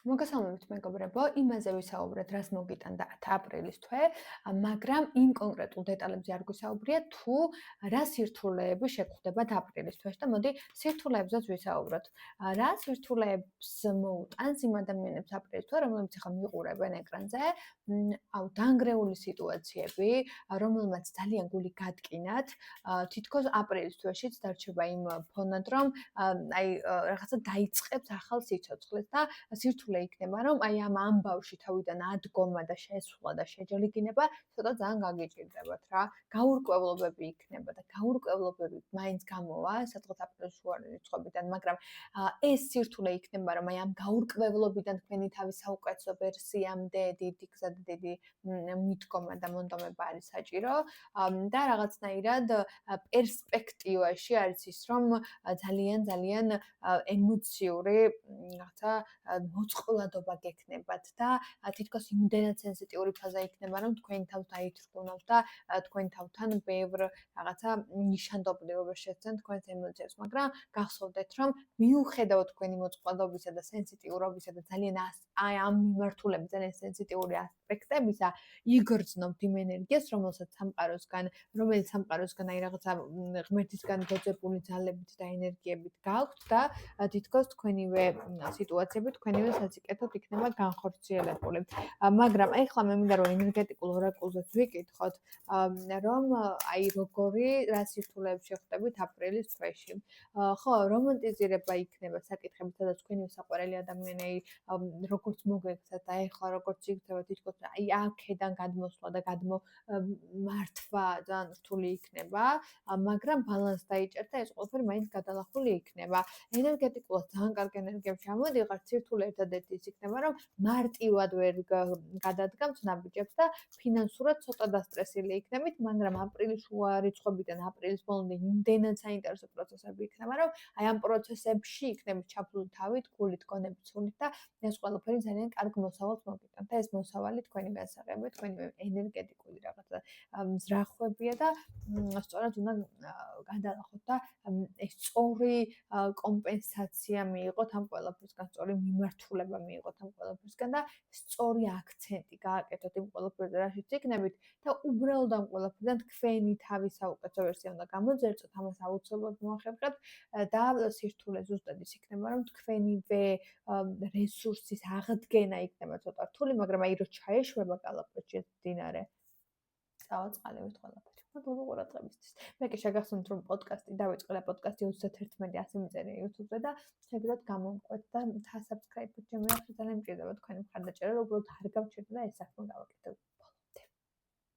მოგესალმებით მეგობრებო, იმაზე ვისაუბრეთ, რას მოგიტანდა აპრილის თვე, მაგრამ იმ კონკრეტულ დეტალებზე არ გვისაუბრია, თუ რა სირთულეები შეგხვდებათ აპრილის თვეში და მოდი სირთულეებზეც ვისაუბროთ. რა სირთულეებს მოუტანს იმ ადამიანებს აპრილის თვე, რომლებიც ახლა მიყურებენ ეკრანზე, დანგრეული სიტუაციები, რომელმაც ძალიან გული გადკინათ, თითქოს აპრილის თვეშიც დარჩება იმ ფონად, რომ რაღაცა დაიწყებს ახალ სიცოცხლეს და სირთულე იქნება, რომ აი ამ ამბავში თავიდან ადგომა და შესვლა და შეჯლიგინება ცოტა ძალიან გაგიჭირდებათ რა. გაურკვევლობები იქნება და გაურკვევლობები მაინც გამოვა, სადღაც აპრილის შუა რიცხვებიდან, მაგრამ ეს სირთულე იქნება, რომ აი ამ გაურკვევლობიდან თქვენი თავის საუკეთესო ვერსიამდე დიდი გზა და დიდი მიდგომა და მონდომება არის საჭირო და რაღაცნაირად პერსპექტივაში არის ის, რომ ძალიან ემოციური რაღაცა მოწყვლადობა გექნებათ და თითქოს იმდენად სენსიტიური ფაზა იქნება, რომ თქვენი თავს დაითრგუნავთ და თქვენ თავთან ბევრ რაღაცა ნიშანდობლივობას შეცდენ თქვენს ემოციებს, მაგრამ გახსოვდეთ, რომ მიუხედავად თქვენი მოწყვლადობისა და სენსიტიურობისა და ძალიან აი ამ მიმართულებით ძალიან სენსიტიური ასპექტებისა, იგრძნობთ იმ ენერგიას, რომელიც სამყაროსგან აი რაღაცა ღმერთისგან გოძებული ძალებით და ენერგიებით გაქვთ და თითქოს თქვენივე სიტუაციები, თქვენივე საციკეთოდ იქნება განხორციელებული. მაგრამ ეხლა მე მინდა რომ ენერგეტიკულ ორაკულზეც ვიკითხოთ, რომ აი რა სირთულეებს შეხვდებით აპრილის თვეში. ხო, რომანტიზირება იქნება საკითხები, სადაც თქვენივე საყვარელი ადამიანი როგორც მოგექცათ და ეხლა როგორც იქნება თითქოს აი აქედან გადმოსვლა და მართვა ძალიან რთული იქნება, მაგრამ ბალანს დაიჭერთ და ეს ყველაფერი მაინც გადალახული იქნება. ენერგეტიკულად ძალიან კარგი ენერგიები ჩამოდიღართ, სირთულე ერთადერთი ის იქნება, რომ მარტივად ვერ გადადგამთ ნაბიჯებს და ფინანსურად ცოტა დასტრესილი იქნებით, მაგრამ აპრილის შუა რიცხვებიდან აპრილის ბოლომდე იმდენად საინტერესო პროცესები იქნება, რომ აი ამ პროცესებში იქნებით ჩაფლული თავით, გულით, გონებით, სულით და ეს ყველაფერი ძალიან კარგ მოსავალს მოგიტანთ და ეს მოსავალი თქვენი გასაღები, თქვენი ენერგეტიკული რაღაცა მზრახვებია და სწორად უნდა გადალახოთ და ეს სწორი კომპენსაცია მიიღოთ ამ ყველაფრისგან, სწორი მიმართულება მიიღოთ ამ ყველაფრისგან და სწორი აქცენტი გააკეთოთ იმ ყველაფერზე, რაშიც იქნებით და უბრალოდ ამ ყველაფერიდან თქვენი თავის საუკეთესო ვერსია უნდა გამოძერწოთ, ამას აუცილებლად მოახერხებთ და სირთულე ზუსტად ის იქნება, რომ თქვენივე რესურსის აღდგენა იქნება ცოტა რთული, მაგრამ აი რო ჩაეშვება კალაპოტში ეს მდინარე, წავაწყალებით ყველაფერი. მადლობა ყურადღებისთვის. მე კი შეგახსენებთ, რომ პოდკასტი დავიწყე და პოდკასტი 31 მიწერია YouTube-ზე და შეგიძლიათ გამომყვეთ და subscribe-ით შემოიახეთ, ძალიან მჭირდება თქვენი მხარდაჭერა, რომ უბრალოდ არ გავჩერდე და ეს საქმე გავაკეთებ.